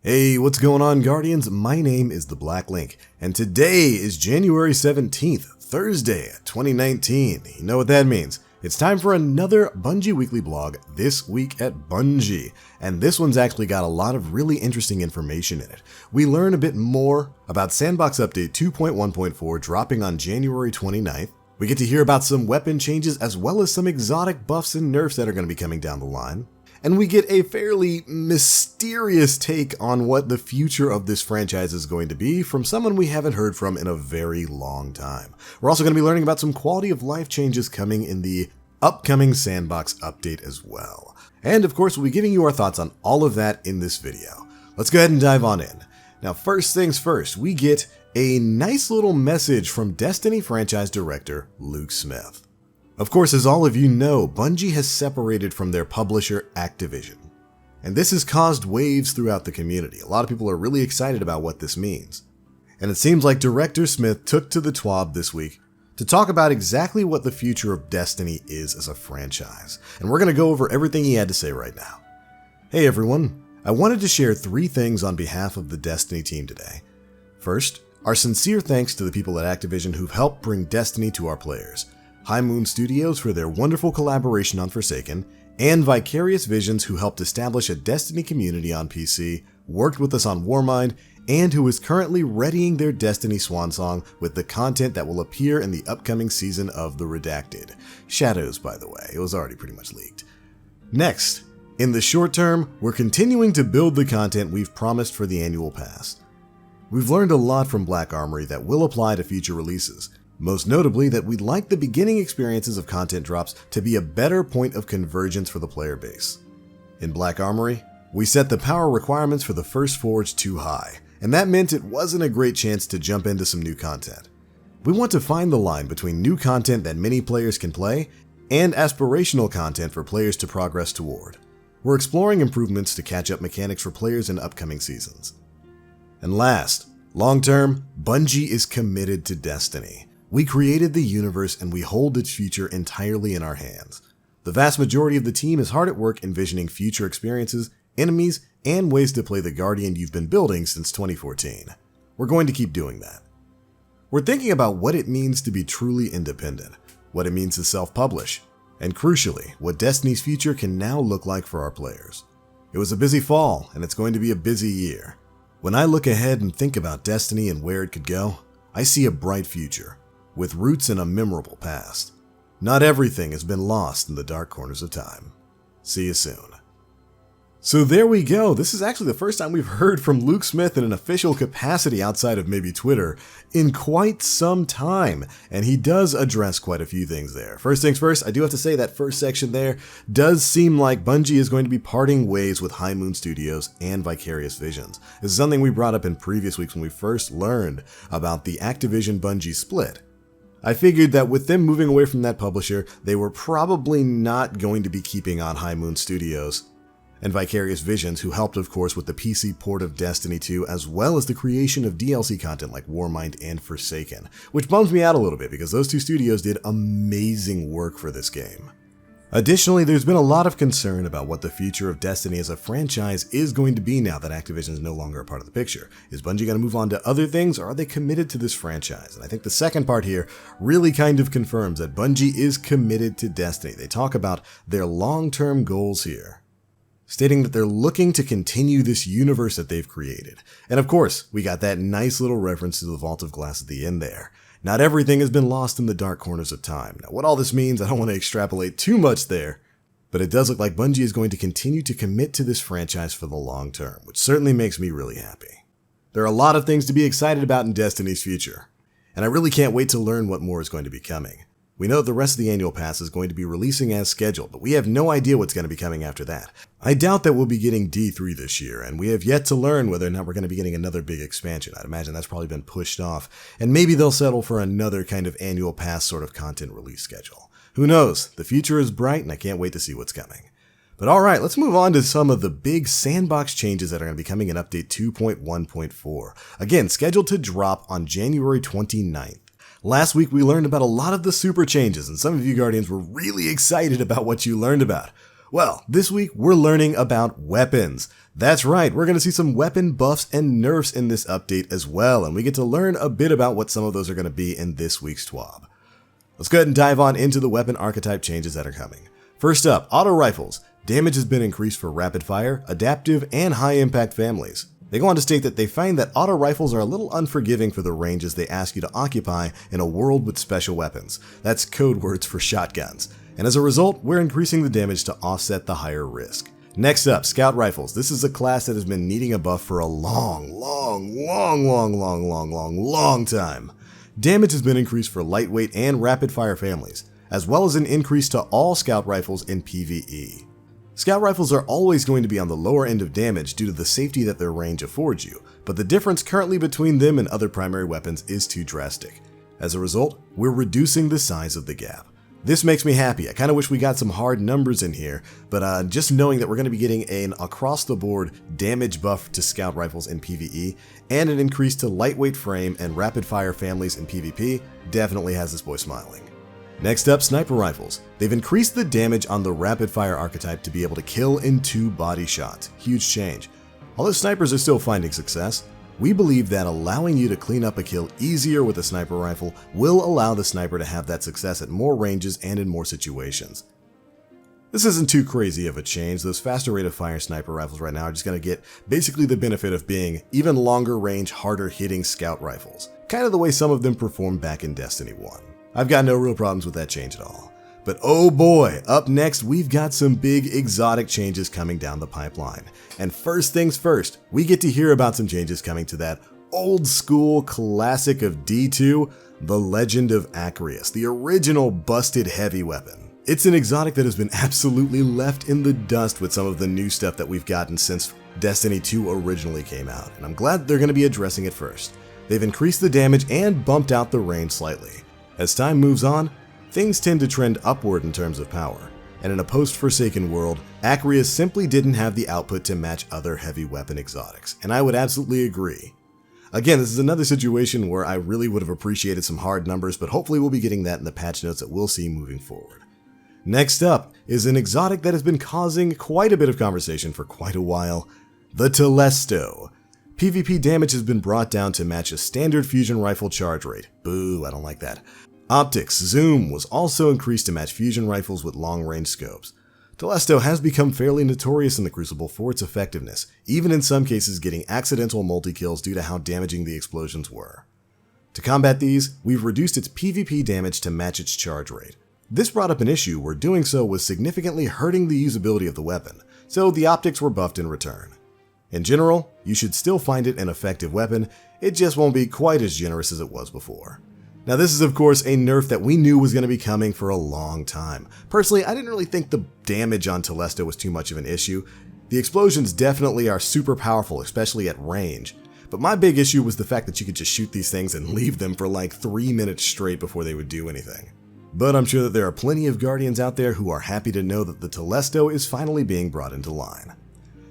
Hey, what's going on, Guardians? My name is the Black Link, and today is January 17th, Thursday, 2019. You know what that means. It's time for another Bungie weekly blog, This Week at Bungie, and this one's actually got a lot of really interesting information in it. We learn a bit more about Sandbox Update 2.1.4 dropping on January 29th. We get to hear about some weapon changes as well as some exotic buffs and nerfs that are going to be coming down the line. And we get a fairly mysterious take on what the future of this franchise is going to be from someone we haven't heard from in a very long time. We're also going to be learning about some quality of life changes coming in the upcoming Sandbox update as well. And of course, we'll be giving you our thoughts on all of that in this video. Let's go ahead and dive on in. Now, first things first, we get a nice little message from Destiny franchise director Luke Smith. Of course, as all of you know, Bungie has separated from their publisher Activision. And this has caused waves throughout the community. A lot of people are really excited about what this means. And it seems like Director Smith took to the TWAB this week to talk about exactly what the future of Destiny is as a franchise. And we're going to go over everything he had to say right now. Hey everyone, I wanted to share 3 things on behalf of the Destiny team today. First, our sincere thanks to the people at Activision who've helped bring Destiny to our players. High Moon Studios for their wonderful collaboration on Forsaken, and Vicarious Visions who helped establish a Destiny community on PC, worked with us on Warmind, and who is currently readying their Destiny swansong with the content that will appear in the upcoming season of The Redacted. Shadows, by the way, it was already pretty much leaked. Next, in the short term, we're continuing to build the content we've promised for the annual pass. We've learned a lot from Black Armory that will apply to future releases. Most notably that we'd like the beginning experiences of content drops to be a better point of convergence for the player base. In Black Armory, we set the power requirements for the first forge too high, and that meant it wasn't a great chance to jump into some new content. We want to find the line between new content that many players can play and aspirational content for players to progress toward. We're exploring improvements to catch up mechanics for players in upcoming seasons. And last, long term, Bungie is committed to Destiny. We created the universe and we hold its future entirely in our hands. The vast majority of the team is hard at work envisioning future experiences, enemies, and ways to play the Guardian you've been building since 2014. We're going to keep doing that. We're thinking about what it means to be truly independent, what it means to self-publish, and crucially, what Destiny's future can now look like for our players. It was a busy fall, and it's going to be a busy year. When I look ahead and think about Destiny and where it could go, I see a bright future, with roots in a memorable past. Not everything has been lost in the dark corners of time. See you soon. So there we go. This is actually the first time we've heard from Luke Smith in an official capacity outside of maybe Twitter in quite some time, and he does address quite a few things there. First things first, I do have to say that first section there does seem like Bungie is going to be parting ways with High Moon Studios and Vicarious Visions. This is something we brought up in previous weeks when we first learned about the Activision-Bungie split. I figured that with them moving away from that publisher, they were probably not going to be keeping on High Moon Studios and Vicarious Visions, who helped, of course, with the PC port of Destiny 2, as well as the creation of DLC content like Warmind and Forsaken, which bums me out a little bit because those 2 studios did amazing work for this game. Additionally, there's been a lot of concern about what the future of Destiny as a franchise is going to be now that Activision is no longer a part of the picture. Is Bungie going to move on to other things, or are they committed to this franchise? And I think the second part here really kind of confirms that Bungie is committed to Destiny. They talk about their long-term goals here, stating that they're looking to continue this universe that they've created. And of course, we got that nice little reference to the Vault of Glass at the end there. Not everything has been lost in the dark corners of time. Now, what all this means, I don't want to extrapolate too much there, but it does look like Bungie is going to continue to commit to this franchise for the long term, which certainly makes me really happy. There are a lot of things to be excited about in Destiny's future, and I really can't wait to learn what more is going to be coming. We know the rest of the annual pass is going to be releasing as scheduled, but we have no idea what's going to be coming after that. I doubt that we'll be getting D3 this year, and we have yet to learn whether or not we're going to be getting another big expansion. I'd imagine that's probably been pushed off, and maybe they'll settle for another kind of annual pass sort of content release schedule. Who knows? The future is bright, and I can't wait to see what's coming. But alright, let's move on to some of the big sandbox changes that are going to be coming in Update 2.1.4. Again, scheduled to drop on January 29th. Last week we learned about a lot of the super changes, and some of you Guardians were really excited about what you learned about. Well, this week we're learning about weapons. That's right, we're going to see some weapon buffs and nerfs in this update as well, and we get to learn a bit about what some of those are going to be in this week's TWAB. Let's go ahead and dive on into the weapon archetype changes that are coming. First up, auto rifles. Damage has been increased for rapid fire, adaptive, and high impact families. They go on to state that they find that auto rifles are a little unforgiving for the ranges they ask you to occupy in a world with special weapons. That's code words for shotguns. And as a result, we're increasing the damage to offset the higher risk. Next up, scout rifles. This is a class that has been needing a buff for a long time. Damage has been increased for lightweight and rapid fire families, as well as an increase to all scout rifles in PvE. Scout rifles are always going to be on the lower end of damage due to the safety that their range affords you, but the difference currently between them and other primary weapons is too drastic. As a result, we're reducing the size of the gap. This makes me happy. I kind of wish we got some hard numbers in here, but just knowing that we're going to be getting an across-the-board damage buff to scout rifles in PvE and an increase to lightweight frame and rapid-fire families in PvP definitely has this boy smiling. Next up, sniper rifles. They've increased the damage on the rapid-fire archetype to be able to kill in 2 body shots. Huge change. Although snipers are still finding success, we believe that allowing you to clean up a kill easier with a sniper rifle will allow the sniper to have that success at more ranges and in more situations. This isn't too crazy of a change. Those faster rate of fire sniper rifles right now are just going to get basically the benefit of being even longer range, harder hitting scout rifles. Kind of the way some of them performed back in Destiny 1. I've got no real problems with that change at all. But oh boy, up next we've got some big exotic changes coming down the pipeline. And first things first, we get to hear about some changes coming to that old school classic of D2, the Legend of Acrius, the original busted heavy weapon. It's an exotic that has been absolutely left in the dust with some of the new stuff that we've gotten since Destiny 2 originally came out, and I'm glad they're going to be addressing it first. They've increased the damage and bumped out the range slightly. As time moves on, things tend to trend upward in terms of power, and in a post-Forsaken world, Acrius simply didn't have the output to match other heavy weapon exotics, and I would absolutely agree. Again, this is another situation where I really would have appreciated some hard numbers, but hopefully we'll be getting that in the patch notes that we'll see moving forward. Next up is an exotic that has been causing quite a bit of conversation for quite a while, the Telesto. PvP damage has been brought down to match a standard fusion rifle charge rate. Boo, I don't like that. Optics, zoom was also increased to match fusion rifles with long-range scopes. Telesto has become fairly notorious in the Crucible for its effectiveness, even in some cases getting accidental multi-kills due to how damaging the explosions were. To combat these, we've reduced its PvP damage to match its charge rate. This brought up an issue where doing so was significantly hurting the usability of the weapon, so the optics were buffed in return. In general, you should still find it an effective weapon, it just won't be quite as generous as it was before. Now this is of course a nerf that we knew was going to be coming for a long time. Personally, I didn't really think the damage on Telesto was too much of an issue. The explosions definitely are super powerful, especially at range. But my big issue was the fact that you could just shoot these things and leave them for like 3 minutes straight before they would do anything. But I'm sure that there are plenty of Guardians out there who are happy to know that the Telesto is finally being brought into line.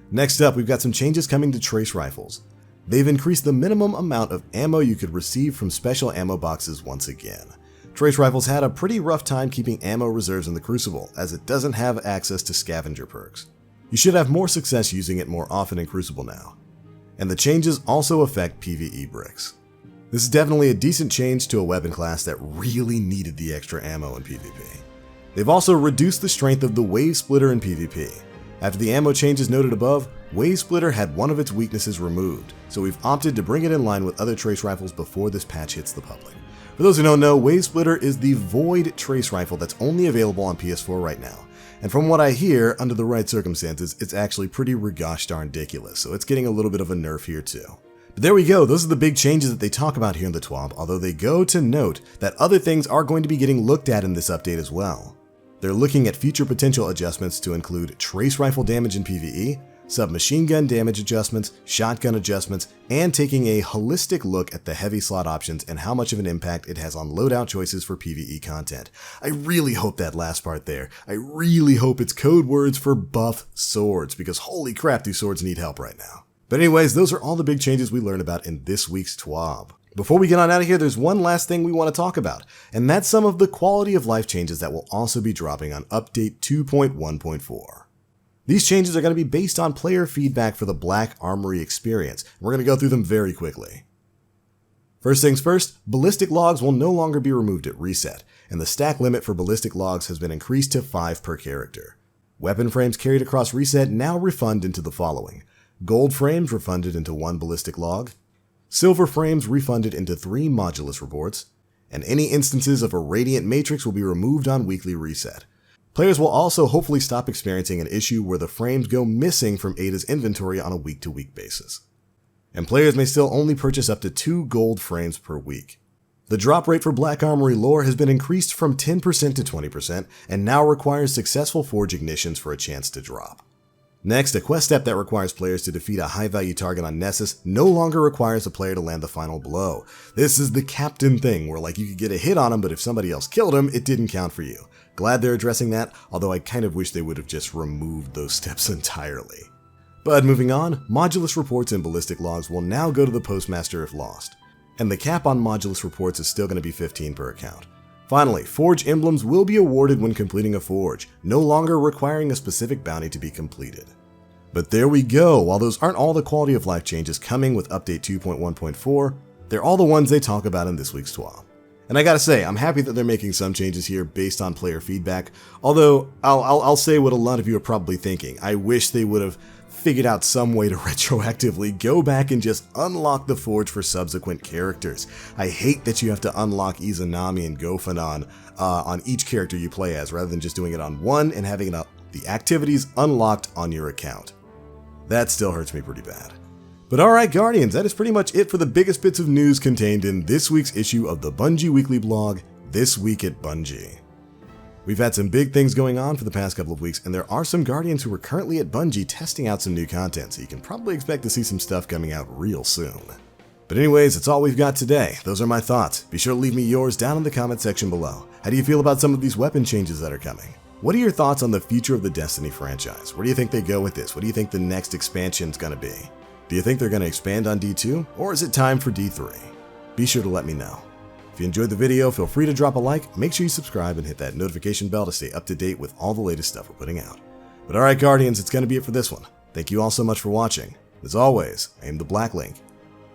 Next up, we've got some changes coming to trace rifles. They've increased the minimum amount of ammo you could receive from special ammo boxes once again. Trace rifles had a pretty rough time keeping ammo reserves in the Crucible, as it doesn't have access to scavenger perks. You should have more success using it more often in Crucible now. And the changes also affect PvE bricks. This is definitely a decent change to a weapon class that really needed the extra ammo in PvP. They've also reduced the strength of the Wave Splitter in PvP. After the ammo changes noted above, Wave Splitter had one of its weaknesses removed, so we've opted to bring it in line with other trace rifles before this patch hits the public. For those who don't know, Wave Splitter is the Void trace rifle that's only available on PS4 right now. And from what I hear, under the right circumstances, it's actually pretty gosh darn ridiculous, so it's getting a little bit of a nerf here too. But there we go, those are the big changes that they talk about here in the TWAB, although they go to note that other things are going to be getting looked at in this update as well. They're looking at future potential adjustments to include trace rifle damage in PvE, submachine gun damage adjustments, shotgun adjustments, and taking a holistic look at the heavy slot options and how much of an impact it has on loadout choices for PvE content. I really hope that last part there. I really hope it's code words for buff swords, because holy crap, these swords need help right now. But anyways, those are all the big changes we learned about in this week's TWAB. Before we get on out of here, there's one last thing we want to talk about, and that's some of the quality of life changes that will also be dropping on Update 2.1.4. These changes are going to be based on player feedback for the Black Armory experience. We're going to go through them very quickly. First things first, ballistic logs will no longer be removed at reset, and the stack limit for ballistic logs has been increased to 5 per character. Weapon frames carried across reset now refund into the following: gold frames refunded into 1 ballistic log, silver frames refunded into 3 modulus reports, and any instances of a radiant matrix will be removed on weekly reset. Players will also hopefully stop experiencing an issue where the frames go missing from Ada's inventory on a week-to-week basis. And players may still only purchase up to 2 gold frames per week. The drop rate for Black Armory lore has been increased from 10% to 20% and now requires successful forge ignitions for a chance to drop. Next, a quest step that requires players to defeat a high-value target on Nessus no longer requires a player to land the final blow. This is the captain thing, where you could get a hit on him, but if somebody else killed him, it didn't count for you. Glad they're addressing that, although I kind of wish they would have just removed those steps entirely. But moving on, modulus reports and ballistic logs will now go to the postmaster if lost. And the cap on modulus reports is still going to be 15 per account. Finally, forge emblems will be awarded when completing a forge, no longer requiring a specific bounty to be completed. But there we go. While those aren't all the quality of life changes coming with update 2.1.4, they're all the ones they talk about in this week's TWA. And I gotta say, I'm happy that they're making some changes here based on player feedback, although I'll say what a lot of you are probably thinking. I wish they would have figured out some way to retroactively go back and just unlock the forge for subsequent characters. I hate that you have to unlock Izanami and Gofanon on each character you play as, rather than just doing it on one and having the activities unlocked on your account. That still hurts me pretty bad. But alright Guardians, that is pretty much it for the biggest bits of news contained in this week's issue of the Bungie Weekly Blog, This Week at Bungie. We've had some big things going on for the past couple of weeks, and there are some Guardians who are currently at Bungie testing out some new content, so you can probably expect to see some stuff coming out real soon. But anyways, that's all we've got today. Those are my thoughts. Be sure to leave me yours down in the comment section below. How do you feel about some of these weapon changes that are coming? What are your thoughts on the future of the Destiny franchise? Where do you think they go with this? What do you think the next expansion's gonna be? Do you think they're gonna expand on D2, or is it time for D3? Be sure to let me know. If you enjoyed the video, feel free to drop a like, make sure you subscribe and hit that notification bell to stay up to date with all the latest stuff we're putting out. But alright Guardians, it's going to be it for this one. Thank you all so much for watching. As always, I am the Black Link.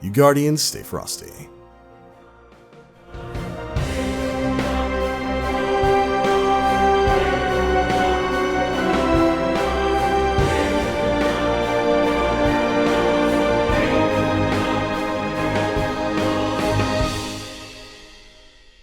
You Guardians, stay frosty.